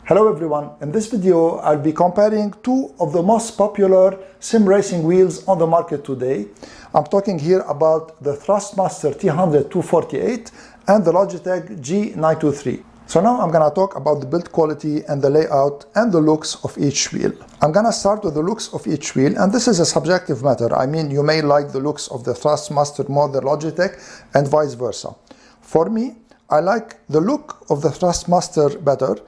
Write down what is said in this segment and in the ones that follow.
Hello everyone, in this video I'll be comparing two of the most popular sim racing wheels on the market today. I'm talking here about the Thrustmaster T100-248 and the Logitech G923. So now I'm gonna talk about the build quality and the layout and the looks of each wheel. I'm gonna start with the looks of each wheel, and this is a subjective matter. I mean, you may like the looks of the Thrustmaster more than Logitech and vice versa. For me, I like the look of the Thrustmaster better.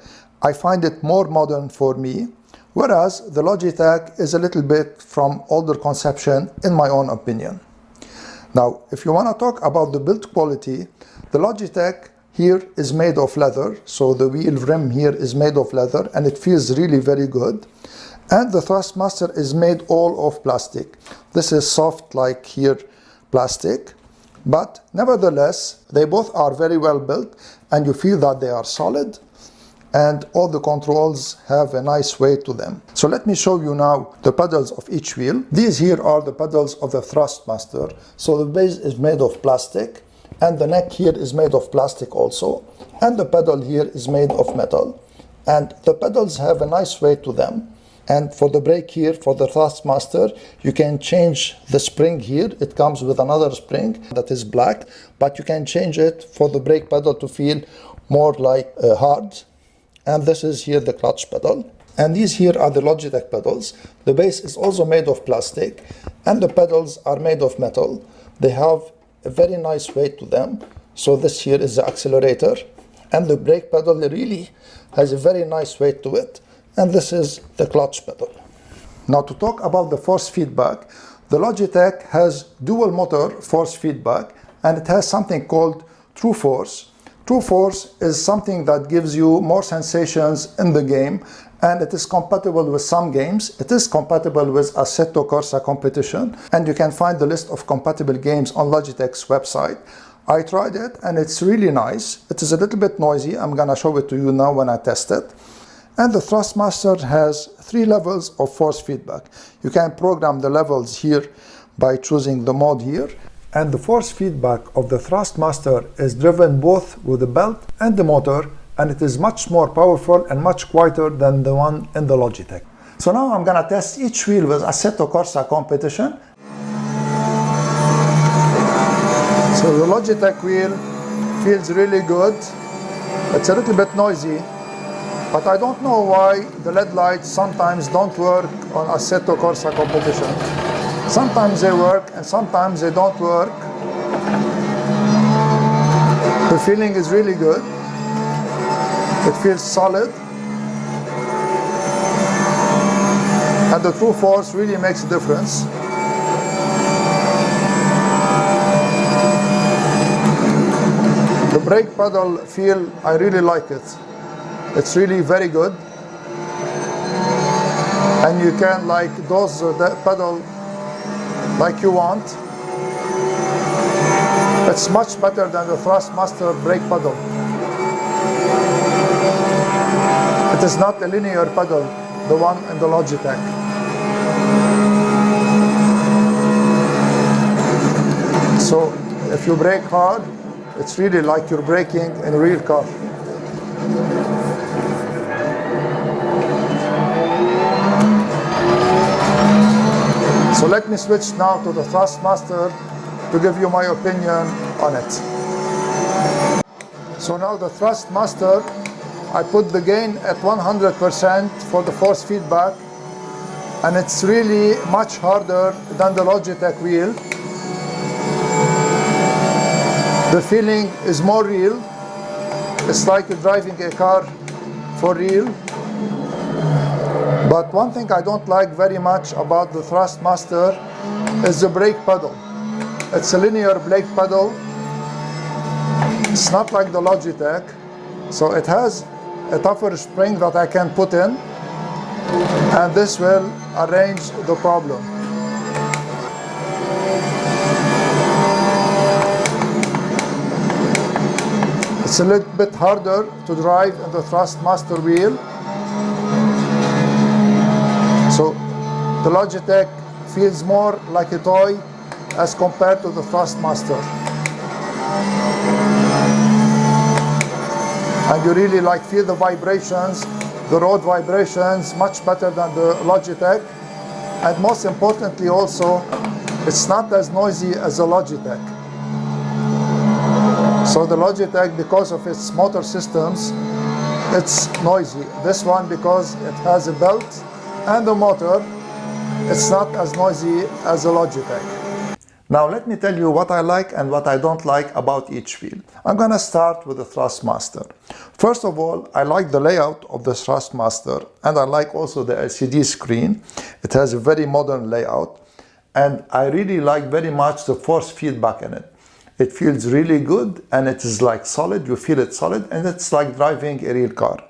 I find it more modern for me, whereas the Logitech is a little bit from older conception in my own opinion. Now, if you want to talk about the build quality, the Logitech here is made of leather, so the wheel rim here is made of leather and it feels really very good. And the Thrustmaster is made all of plastic. This is soft like here plastic, but nevertheless they both are very well built and you feel that they are solid. And all the controls have a nice weight to them. So let me show you now the pedals of each wheel. These here are the pedals of the Thrustmaster. So the base is made of plastic and the neck here is made of plastic also, and the pedal here is made of metal, and the pedals have a nice weight to them. And for the brake here, for the Thrustmaster, you can change the spring here. It comes with another spring that is black, but you can change it for the brake pedal to feel more like hard. And this is here the clutch pedal. And these here are the Logitech pedals. The base is also made of plastic and the pedals are made of metal. They have a very nice weight to them. So this here is the accelerator, and the brake pedal really has a very nice weight to it. And this is the clutch pedal. Now to talk about the force feedback, the Logitech has dual motor force feedback, and it has something called True Force. True Force is something that gives you more sensations in the game, and it is compatible with some games. It is compatible with Assetto Corsa competition, and you can find the list of compatible games on Logitech's website. I tried it and it's really nice. It is a little bit noisy. I'm gonna show it to you now when I test it. And the Thrustmaster has 3 levels of force feedback. You can program the levels here by choosing the mode here. And the force feedback of the Thrustmaster is driven both with the belt and the motor, and it is much more powerful and much quieter than the one in the Logitech. So now I'm gonna test each wheel with Assetto Corsa competition. So the Logitech wheel feels really good. It's a little bit noisy, but I don't know why the LED lights sometimes don't work on Assetto Corsa competition. Sometimes they work and sometimes they don't work. The feeling is really good. It feels solid. And the True Force really makes a difference. The brake pedal feel, I really like it. It's really very good. And you can like dose the pedal like you want. It's much better than the Thrustmaster brake pedal. It is not a linear pedal, the one in the Logitech. So if you brake hard, it's really like you're braking in a real car. So let me switch now to the Thrustmaster to give you my opinion on it. So now the Thrustmaster, I put the gain at 100% for the force feedback, and it's really much harder than the Logitech wheel. The feeling is more real. It's like you're driving a car for real. But one thing I don't like very much about the Thrustmaster is the brake pedal. It's a linear brake pedal. It's not like the Logitech. So it has a tougher spring that I can put in, and this will arrange the problem. It's a little bit harder to drive in the Thrustmaster wheel. So the Logitech feels more like a toy as compared to the Thrustmaster. And you really like feel the vibrations the road vibrations much better than the Logitech, and most importantly also, it's not as noisy as the Logitech. So the Logitech, because of its motor systems, it's noisy. This one, because it has a belt and a motor, it's not as noisy as the Logitech. Now let me tell you what I like and what I don't like about each wheel. I'm gonna start with the Thrustmaster. First of all, I like the layout of the Thrustmaster, and I like also the LCD screen. It has a very modern layout, and I really like very much the force feedback in it. It feels really good, and it is like solid, you feel it solid, and it's like driving a real car.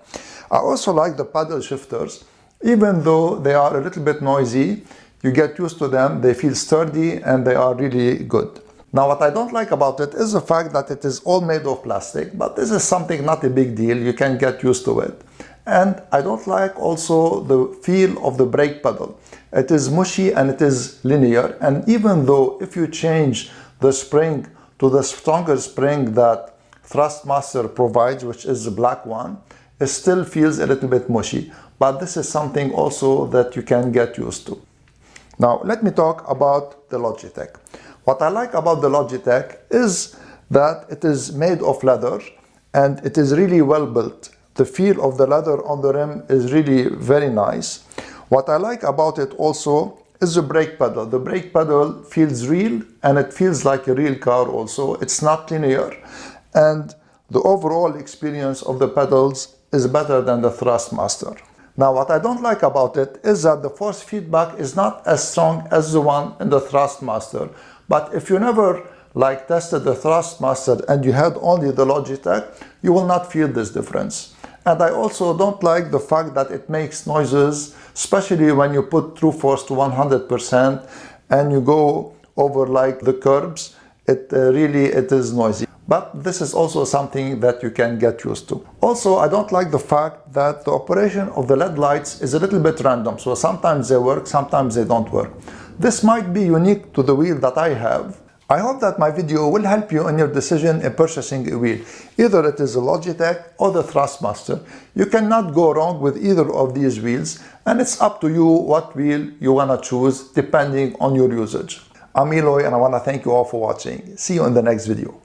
I also like the paddle shifters. Even though they are a little bit noisy, you get used to them, they feel sturdy, and they are really good. Now what I don't like about it is the fact that it is all made of plastic, but this is something not a big deal, you can get used to it. And I don't like also the feel of the brake pedal. It is mushy and it is linear, and even though if you change the spring to the stronger spring that Thrustmaster provides, which is the black one, it still feels a little bit mushy. But this is something also that you can get used to. Now let me talk about the Logitech. What I like about the Logitech is that it is made of leather and it is really well built. The feel of the leather on the rim is really very nice. What I like about it also is the brake pedal. The brake pedal feels real and it feels like a real car also. It's not linear, and the overall experience of the pedals is better than the Thrustmaster. Now what I don't like about it is that the force feedback is not as strong as the one in the Thrustmaster. But if you never tested the Thrustmaster and you had only the Logitech, you will not feel this difference. And I also don't like the fact that it makes noises, especially when you put true force to 100% and you go over the curbs. It is noisy. But this is also something that you can get used to. Also, I don't like the fact that the operation of the LED lights is a little bit random. So sometimes they work, sometimes they don't work. This might be unique to the wheel that I have. I hope that my video will help you in your decision in purchasing a wheel. Either it is a Logitech or the Thrustmaster. You cannot go wrong with either of these wheels, and it's up to you what wheel you want to choose depending on your usage. I'm Eloy, and I want to thank you all for watching. See you in the next video.